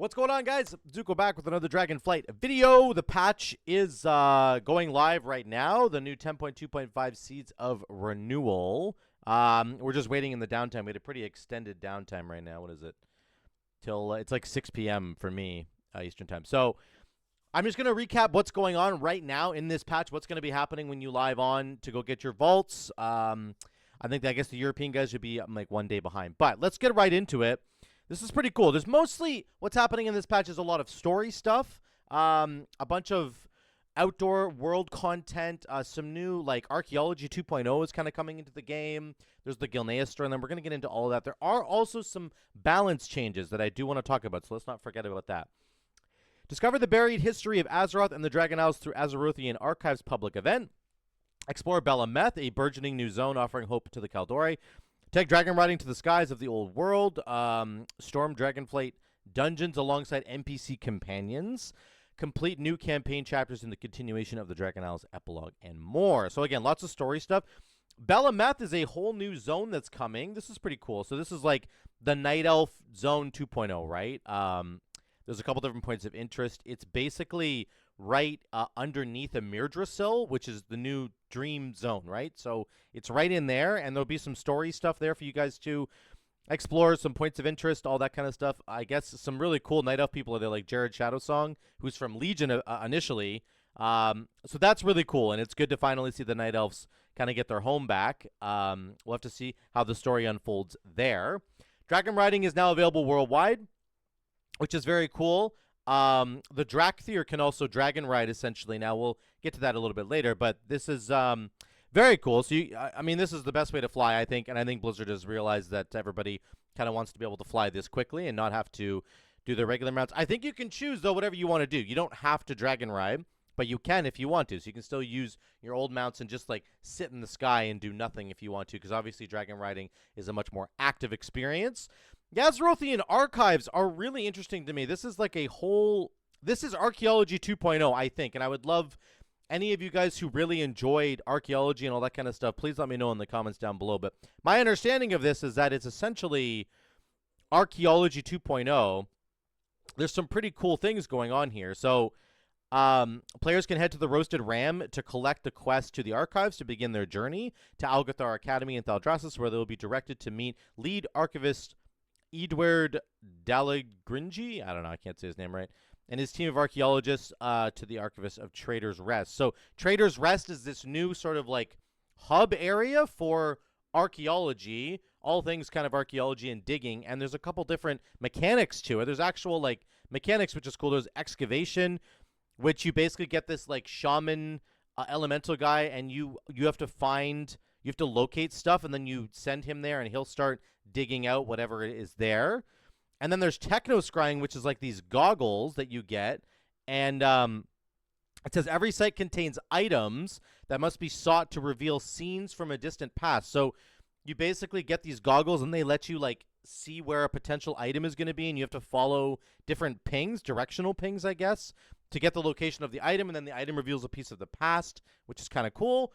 What's going on, guys? Zuko back with another Dragonflight video. The patch is going live right now. The new 10.2.5 Seeds of Renewal. We're just waiting in the downtime. We had a pretty extended downtime right now. What is it? Till it's like 6 p.m. for me, Eastern time. So I'm just going to recap what's going on right now in this patch. What's going to be happening when you live on to go get your vaults. I guess the European guys should be like 1 day behind. But let's get right into it. This is pretty cool. There's mostly what's happening in this patch is a lot of story stuff, a bunch of outdoor world content, some new like archaeology 2.0 is kind of coming into the game. There's the Gilneas story, and then we're going to get into all of that. There are also some balance changes that I do want to talk about, so let's not forget about that. Discover the buried history of Azeroth and the Dragon Isles through Azerothian Archives public event. Explore Bel'ameth, a burgeoning new zone offering hope to the Kaldori. Take dragon riding to the skies of the old world. Storm Dragonflight dungeons alongside NPC companions. Complete new campaign chapters in the continuation of the Dragon Isles epilogue and more. So again, lots of story stuff. Bel'ameth is a whole new zone that's coming. This is pretty cool. So this is like the Night Elf Zone 2.0, right? There's a couple different points of interest. It's basically right underneath a Mirdrasil, which is the new dream zone, right? So it's right in there, and there'll be some story stuff there for you guys to explore, some points of interest, all that kind of stuff. I guess some really cool Night Elf people are there, like Jared Shadowsong, who's from Legion initially. So that's really cool, and it's good to finally see the Night Elves kind of get their home back. We'll have to see how the story unfolds there. Dragon riding is now available worldwide, which is very cool. The Drakthir can also dragon ride essentially. Now we'll get to that a little bit later, but this is very cool. So this is the best way to fly, I think, and I think Blizzard has realized that everybody kind of wants to be able to fly this quickly and not have to do the regular mounts. I think you can choose though whatever you want to do. You don't have to dragon ride, but you can if you want to. So you can still use your old mounts and just like sit in the sky and do nothing if you want to, because obviously dragon riding is a much more active experience. The Azerothian Archives are really interesting to me. This is like this is archaeology 2.0, I think, and I would love any of you guys who really enjoyed archaeology and all that kind of stuff, please let me know in the comments down below. But my understanding of this is that it's essentially archaeology 2.0. There's some pretty cool things going on here. So players can head to the Roasted Ram to collect the quest to the archives to begin their journey to Algathar Academy in Thaldraszus, where they will be directed to meet lead archivist Edward Dalagringi, I don't know, I can't say his name right, and his team of archaeologists to the archivist of Trader's Rest. So Trader's Rest is this new sort of like hub area for archaeology, all things kind of archaeology and digging, and there's a couple different mechanics to it. There's actual like mechanics, which is cool. There's excavation, which you basically get this like shaman elemental guy, and you have to locate stuff, and then you send him there, and he'll start digging out whatever is there. And then there's techno scrying, which is like these goggles that you get, and it says every site contains items that must be sought to reveal scenes from a distant past. So you basically get these goggles, and they let you like see where a potential item is going to be, and you have to follow different pings, directional pings, I guess, to get the location of the item, and then the item reveals a piece of the past, which is kind of cool.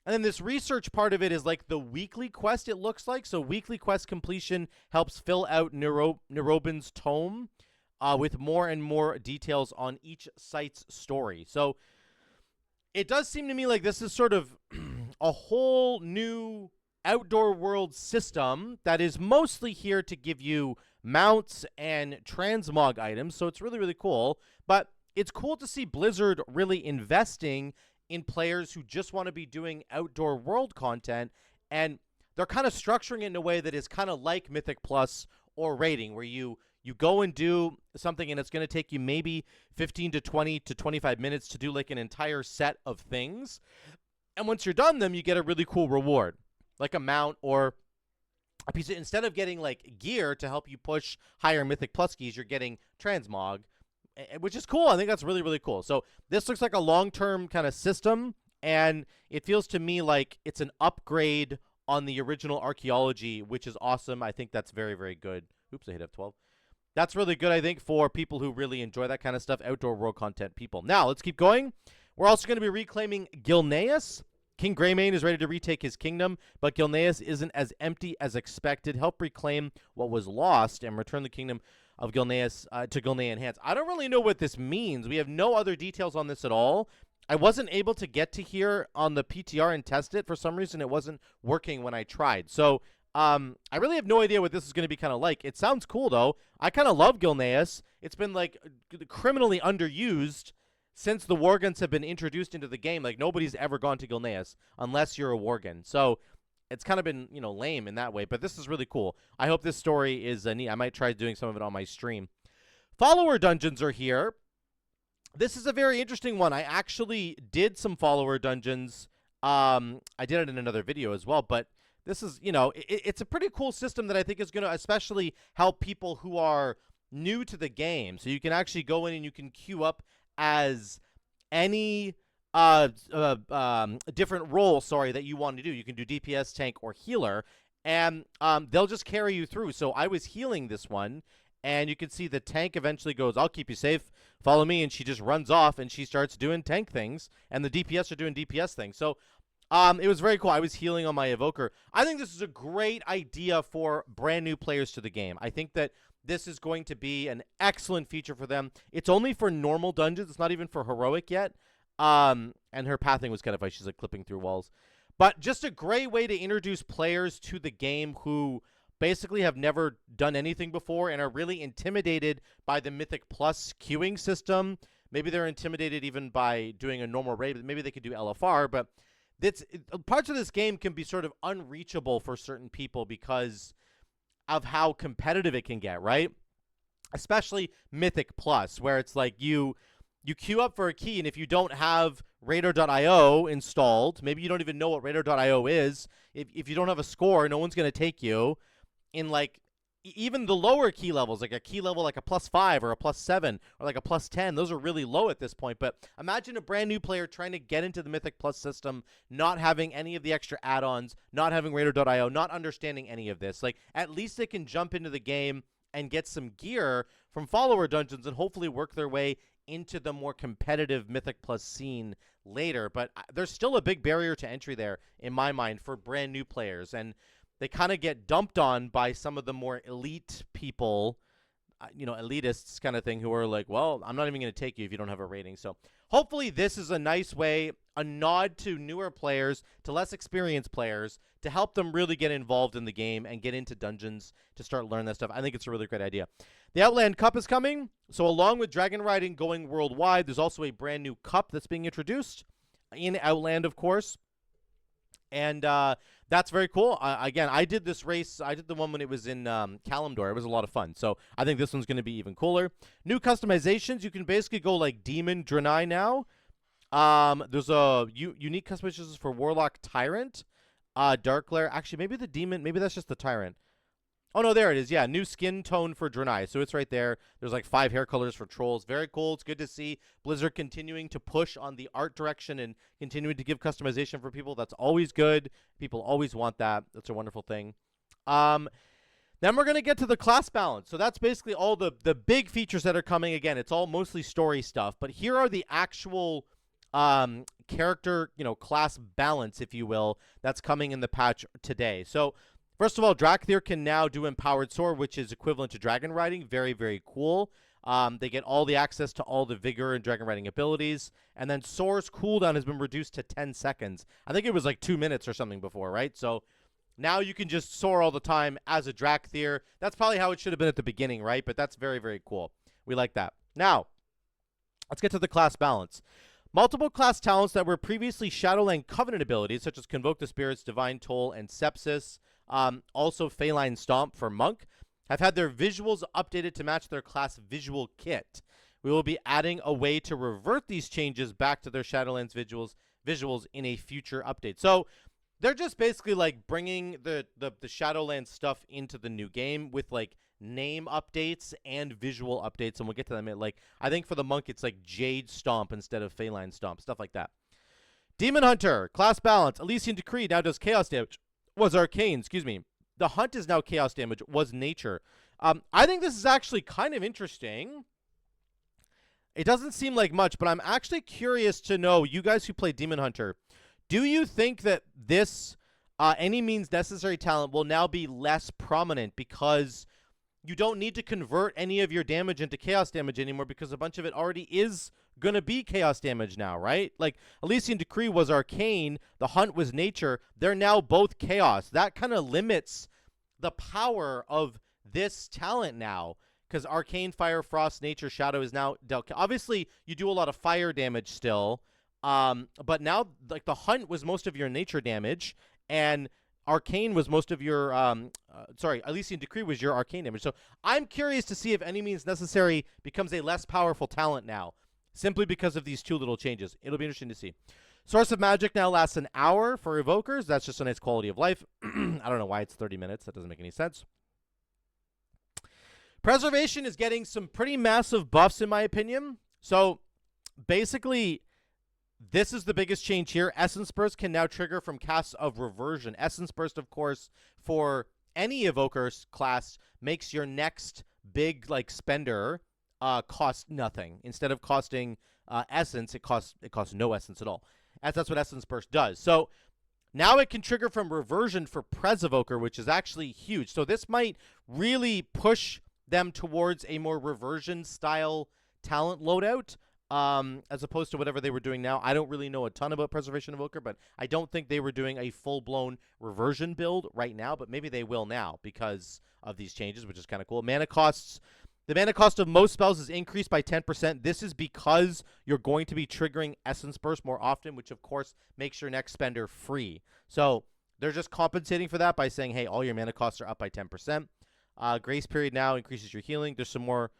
And then this research part of it is like the weekly quest, it looks like. So weekly quest completion helps fill out Nerobin's tome with more and more details on each site's story. So it does seem to me like this is sort of a whole new outdoor world system that is mostly here to give you mounts and transmog items. So it's really, really cool. But it's cool to see Blizzard really investing in players who just want to be doing outdoor world content, and they're kind of structuring it in a way that is kind of like Mythic Plus or raiding, where you go and do something and it's going to take you maybe 15 to 20 to 25 minutes to do like an entire set of things, and once you're done them, you get a really cool reward, like a mount or a piece of, instead of getting like gear to help you push higher Mythic Plus keys, you're getting transmog, which is cool. I think that's really, really cool. So this looks like a long-term kind of system, and it feels to me like it's an upgrade on the original archaeology, which is awesome. I think that's very, very good. Oops, I hit F12. That's really good, I think, for people who really enjoy that kind of stuff, outdoor world content people. Now, let's keep going. We're also going to be reclaiming Gilneas. King Greymane is ready to retake his kingdom, but Gilneas isn't as empty as expected. Help reclaim what was lost and return the kingdom of Gilneas to Gilnean hands. I don't really know what this means. We have no other details on this at all. I wasn't able to get to here on the PTR and test it. For some reason, it wasn't working when I tried. So I really have no idea what this is going to be kind of like. It sounds cool, though. I kind of love Gilneas. It's been, like, criminally underused since the Worgens have been introduced into the game. Like, nobody's ever gone to Gilneas unless you're a Worgen. So it's kind of been, lame in that way. But this is really cool. I hope this story is neat. I might try doing some of it on my stream. Follower dungeons are here. This is a very interesting one. I actually did some follower dungeons. I did it in another video as well, but this is, it's a pretty cool system that I think is going to especially help people who are new to the game. So you can actually go in and you can queue up as any different role, that you want to do. You can do DPS, tank, or healer, and they'll just carry you through. So I was healing this one, and you can see the tank eventually goes, I'll keep you safe, follow me, and she just runs off, and she starts doing tank things, and the DPS are doing DPS things. So it was very cool. I was healing on my evoker. I think this is a great idea for brand new players to the game. I think that this is going to be an excellent feature for them. It's only for normal dungeons. It's not even for heroic yet. And her pathing was kind of funny. She's like clipping through walls. But just a great way to introduce players to the game who basically have never done anything before and are really intimidated by the Mythic Plus queuing system. Maybe they're intimidated even by doing a normal raid. Maybe they could do LFR, but parts of this game can be sort of unreachable for certain people because of how competitive it can get, right? Especially Mythic Plus, where it's like you queue up for a key, and if you don't have Radar.io installed, maybe you don't even know what Radar.io is. If you don't have a score, no one's going to take you. In like even the lower key levels, like a key level like a +5 or a +7 or like a +10, those are really low at this point. But imagine a brand new player trying to get into the Mythic Plus system, not having any of the extra add-ons, not having Radar.io, not understanding any of this. Like, at least they can jump into the game and get some gear from follower dungeons and hopefully work their way into the more competitive Mythic Plus scene later. But there's still a big barrier to entry there, in my mind, for brand new players. And they kind of get dumped on by some of the more elite people, elitists kind of thing, who are like, well, I'm not even going to take you if you don't have a rating. So hopefully this is a nice way, a nod to newer players, to less experienced players, to help them really get involved in the game and get into dungeons to start learning that stuff. I think it's a really great idea. The Outland Cup is coming. So along with Dragonriding going worldwide, there's also a brand new cup that's being introduced in Outland, of course. And that's very cool. Again, I did this race. I did the one when it was in Kalimdor. It was a lot of fun. So I think this one's going to be even cooler. New customizations. You can basically go like Demon Draenei now. There's a unique customizations for Warlock Tyrant, Dark Lair. Actually, maybe the Demon. Maybe that's just the Tyrant. Oh, no, there it is. Yeah, new skin tone for Draenei. So it's right there. There's like 5 hair colors for trolls. Very cool. It's good to see Blizzard continuing to push on the art direction and continuing to give customization for people. That's always good. People always want that. That's a wonderful thing. Then we're going to get to the class balance. So that's basically all the big features that are coming. Again, it's all mostly story stuff. But here are the actual character, class balance, if you will, that's coming in the patch today. So first of all, Drakthir can now do Empowered Sword, which is equivalent to Dragon Riding. Very, very cool. They get all the access to all the Vigor and Dragon Riding abilities. And then Soar's cooldown has been reduced to 10 seconds. I think it was like 2 minutes or something before, right? So now you can just soar all the time as a Drakthir. That's probably how it should have been at the beginning, right? But that's very, very cool. We like that. Now, let's get to the class balance. Multiple class talents that were previously Shadowland Covenant abilities, such as Convoke the Spirits, Divine Toll, and Sepsis, also Feline Stomp for Monk, have had their visuals updated to match their class visual kit. We will be adding a way to revert these changes back to their Shadowlands visuals in a future update. So they're just basically like bringing the Shadowlands stuff into the new game with like name updates and visual updates, and we'll get to them. Like, I think for the Monk, it's like Jade Stomp instead of Feline Stomp, stuff like that. Demon Hunter, class balance. Elysian Decree now does chaos damage. Was arcane, excuse me. The hunt is now chaos damage, was nature. I think this is actually kind of interesting. It doesn't seem like much, but I'm actually curious to know, you guys who play Demon Hunter, do you think that this any means necessary talent will now be less prominent because you don't need to convert any of your damage into chaos damage anymore because a bunch of it already is going to be chaos damage now, right? Like, Elysian Decree was arcane, the Hunt was nature. They're now both chaos. That kind of limits the power of this talent now, because arcane, fire, frost, nature, shadow is now dealt. Obviously, you do a lot of fire damage still, but now, like, the Hunt was most of your nature damage, and arcane was most of your, Elysian Decree was your arcane damage. So I'm curious to see if Any Means Necessary becomes a less powerful talent now, simply because of these two little changes. It'll be interesting to see. Source of Magic now lasts an hour for Evokers. That's just a nice quality of life. I don't know why it's 30 minutes. That doesn't make any sense. Preservation is getting some pretty massive buffs, in my opinion. So basically, this is the biggest change here. Essence Burst can now trigger from casts of Reversion. Essence Burst, of course, for any Evoker's class, makes your next big, like, spender cost nothing. Instead of costing Essence, it costs no Essence at all. As that's what Essence Burst does. So now it can trigger from Reversion for Pres Evoker, which is actually huge. So this might really push them towards a more Reversion-style talent loadout, as opposed to whatever they were doing now. I don't really know a ton about Preservation Evoker, but I don't think they were doing a full-blown Reversion build right now, but maybe they will now because of these changes, which is kind of cool. Mana costs. The mana cost of most spells is increased by 10%. This is because you're going to be triggering Essence Burst more often, which, of course, makes your next spender free. So they're just compensating for that by saying, hey, all your mana costs are up by 10%. Grace Period now increases your healing. There's some more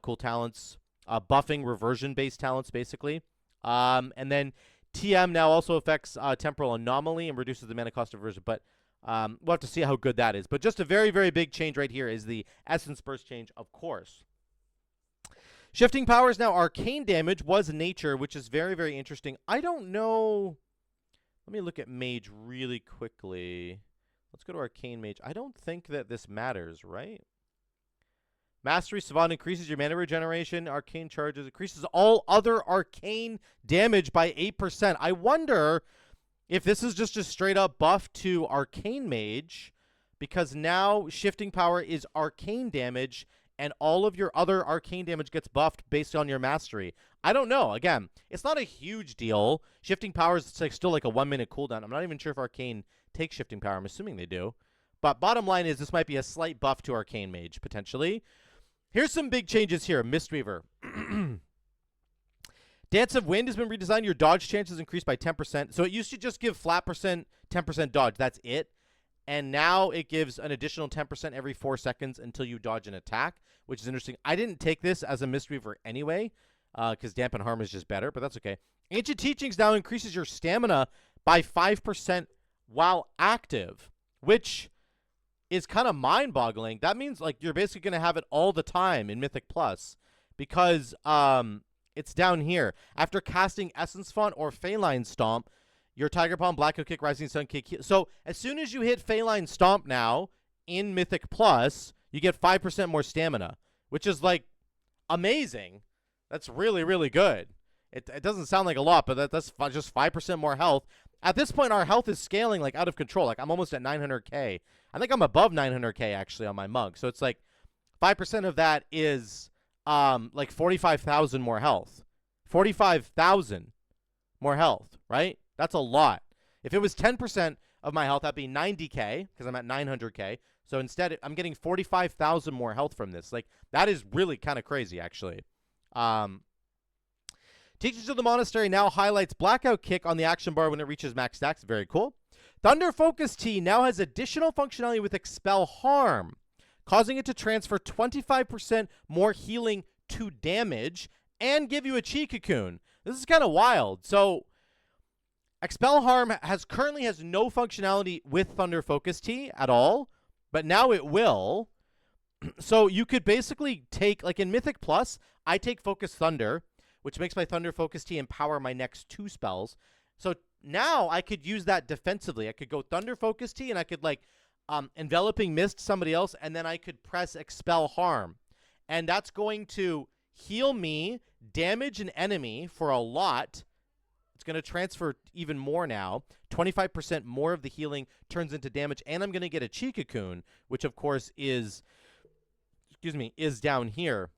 cool talents. Buffing Reversion-based talents, basically. And then TM now also affects Temporal Anomaly and reduces the mana cost of Reversion. But we'll have to see how good that is. But just a very, very big change right here is the Essence Burst change, of course. Shifting Powers now arcane damage was nature, which is very, very interesting. I don't know. Let me look at Mage really quickly. Let's go to Arcane Mage. I don't think that this matters, right? Mastery Savant increases your mana regeneration. Arcane Charges increases all other arcane damage by 8%. I wonder if this is just a straight-up buff to Arcane Mage, because now Shifting Power is arcane damage, and all of your other arcane damage gets buffed based on your mastery. I don't know. Again, it's not a huge deal. Shifting Power is still like a 1-minute cooldown. I'm not even sure if Arcane take Shifting Power. I'm assuming they do. But bottom line is this might be a slight buff to Arcane Mage, potentially. Here's some big changes here. Mistweaver. Dance of Wind has been redesigned. Your dodge chances increased by 10%. So it used to just give flat percent, 10% dodge. That's it. And now it gives an additional 10% every 4 seconds until you dodge an attack, which is interesting. I didn't take this as a Mistweaver anyway, because Dampen Harm is just better, but that's okay. Ancient Teachings now increases your stamina by 5% while active, which is kind of mind-boggling. That means, like, you're basically going to have it all the time in Mythic Plus, because it's down here. After casting Essence Font or Feline Stomp, your Tiger Palm, Black Kick, Rising Sun Kick. So as soon as you hit Feline Stomp now in Mythic Plus, you get 5% more stamina, which is, like, amazing. That's really, really good. It doesn't sound like a lot, but that's just 5% more health. At this point, our health is scaling, like, out of control. Like, I'm almost at 900k. I think I'm above 900k, actually, on my mug. So it's, like, 5% of that is, like, 45,000 more health. 45,000 more health, right? That's a lot. If it was 10% of my health, that'd be 90k, because I'm at 900k. So instead, I'm getting 45,000 more health from this. Like, that is really kind of crazy, actually. Teachings of the Monastery now highlights Blackout Kick on the action bar when it reaches max stacks. Very cool. Thunder Focus Tea now has additional functionality with Expel Harm, causing it to transfer 25% more healing to damage and give you a Chi Cocoon. This is kind of wild. So Expel Harm currently has no functionality with Thunder Focus Tea at all, but now it will. So you could basically take, like in Mythic Plus, I take Focus Thunder, which makes my Thunder Focus Tea empower my next 2 spells. So now I could use that defensively. I could go Thunder Focus Tea, and I could, like, Enveloping Mist somebody else, and then I could press Expel Harm. And that's going to heal me, damage an enemy for a lot. It's going to transfer even more now. 25% more of the healing turns into damage, and I'm going to get a Chi Cocoon, which, of course, is excuse me, is down here.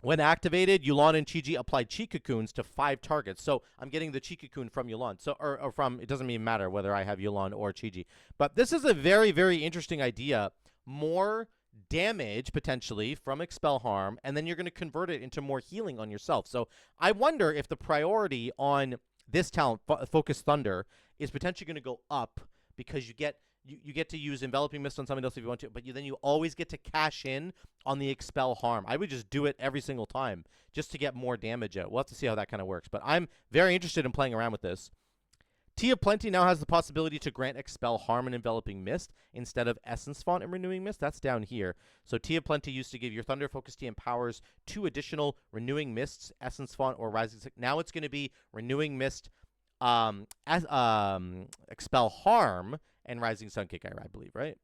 When activated, Yu'lon and Chi-Ji apply Chi Cocoons to 5 targets. So I'm getting the Chi Cocoon from Yu'lon. So, or from, it doesn't even matter whether I have Yu'lon or Chi-Ji. But this is a very, very interesting idea. More damage, potentially, from Expel Harm, and then you're going to convert it into more healing on yourself. So I wonder if the priority on this talent, Focus Thunder, is potentially going to go up because you get to use Enveloping Mist on something else if you want to, but then you always get to cash in on the Expel Harm. I would just do it every single time just to get more damage out. We'll have to see how that kind of works, but I'm very interested in playing around with this. Tea of Plenty now has the possibility to grant Expel Harm and Enveloping Mist instead of Essence Font and Renewing Mist. That's down here. So Tea of Plenty used to give your Thunder Focus Tea empowers 2 additional Renewing Mists, Essence Font or Rising Sun. Now it's going to be Renewing Mist, Expel Harm, and Rising Sun Kick, I believe, right?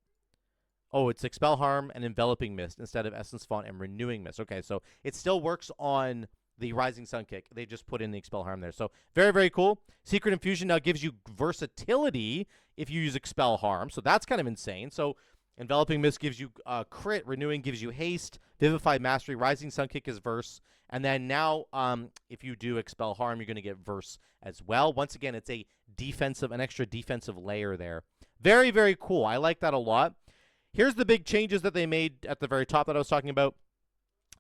Oh, it's Expel Harm and Enveloping Mist instead of Essence Font and Renewing Mist. Okay, so it still works on the Rising Sun Kick. They just put in the Expel Harm there. So very, very cool. Secret Infusion now gives you versatility if you use Expel Harm. So that's kind of insane. So Enveloping Mist gives you crit. Renewing gives you haste. Vivified Mastery. Rising Sun Kick is verse. And then now if you do Expel Harm, you're going to get verse as well. Once again, it's an extra defensive layer there. Very, very cool. I like that a lot. Here's the big changes that they made at the very top that I was talking about.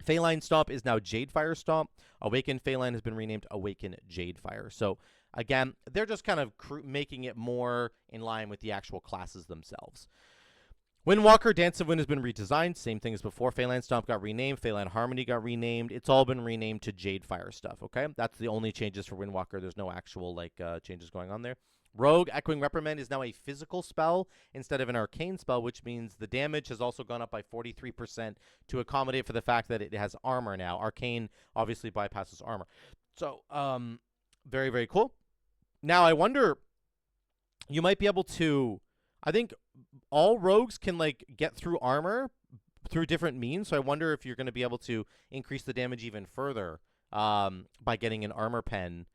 Feline Stomp is now Jadefire Stomp. Awaken Feline has been renamed Awaken Jadefire. So, again, they're just kind of making it more in line with the actual classes themselves. Windwalker, Dance of Wind has been redesigned. Same thing as before. Feline Stomp got renamed. Feline Harmony got renamed. It's all been renamed to Jadefire stuff, okay? That's the only changes for Windwalker. There's no actual, changes going on there. Rogue, Echoing Reprimand is now a physical spell instead of an arcane spell, which means the damage has also gone up by 43% to accommodate for the fact that it has armor now. Arcane obviously bypasses armor. So, very, very cool. Now, I wonder, you might be able to, I think all rogues can, get through armor through different means, so I wonder if you're going to be able to increase the damage even further by getting an armor pen.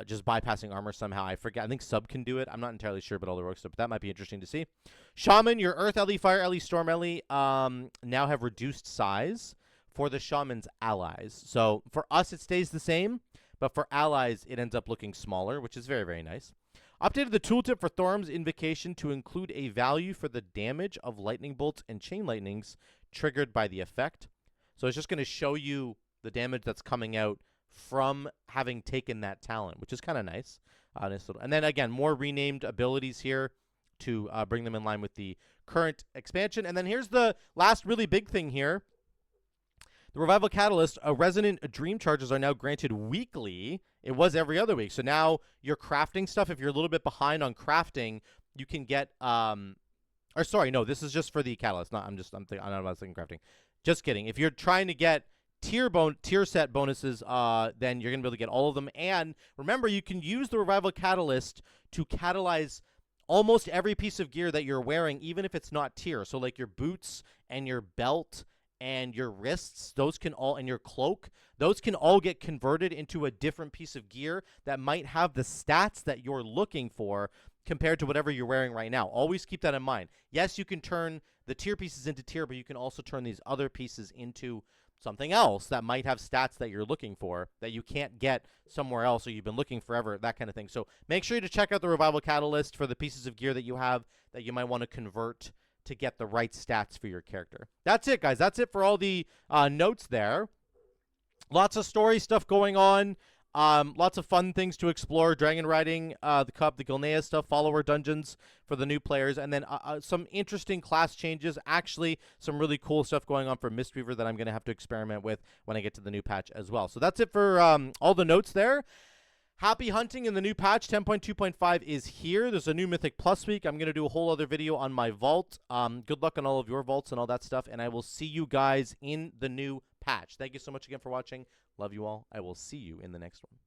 Just bypassing armor somehow. I forget. I think Sub can do it. I'm not entirely sure about all the rogue stuff, but that might be interesting to see. Shaman, your Earth Ellie, Fire Ellie, Storm Ellie now have reduced size for the Shaman's allies. So for us, it stays the same, but for allies, it ends up looking smaller, which is very, very nice. Updated the tooltip for Thorm's Invocation to include a value for the damage of lightning bolts and chain lightnings triggered by the effect. So it's just going to show you the damage that's coming out from having taken that talent, which is kind of nice. And then, again, more renamed abilities here to bring them in line with the current expansion. And then here's the last really big thing here. The Revival Catalyst, Resonant Dream Charges are now granted weekly. It was every other week. So now your crafting stuff, if you're a little bit behind on crafting, you can get... or sorry, no, this is just for the Catalyst. I'm not about thinking crafting. Just kidding. If you're trying to get tier set bonuses, then you're going to be able to get all of them. And remember, you can use the Revival Catalyst to catalyze almost every piece of gear that you're wearing, even if it's not tier. So like your boots and your belt and your wrists, those can all, and your cloak, those can all get converted into a different piece of gear that might have the stats that you're looking for compared to whatever you're wearing right now. Always keep that in mind. Yes, you can turn the tier pieces into tier, but you can also turn these other pieces into something else that might have stats that you're looking for that you can't get somewhere else or you've been looking forever, that kind of thing. So make sure to check out the Revival Catalyst for the pieces of gear that you have that you might want to convert to get the right stats for your character. That's it, guys. That's it for all the notes there. Lots of story stuff going on. Lots of fun things to explore. Dragonriding, the Cup, the Gilneas stuff, follower dungeons for the new players, and then some interesting class changes. Actually, some really cool stuff going on for Mistweaver that I'm going to have to experiment with when I get to the new patch as well. So that's it for all the notes there. Happy hunting in the new patch. 10.2.5 is here. There's a new Mythic Plus week. I'm going to do a whole other video on my vault. Good luck on all of your vaults and all that stuff, and I will see you guys in the new patch. Thank you so much again for watching. Love you all. I will see you in the next one.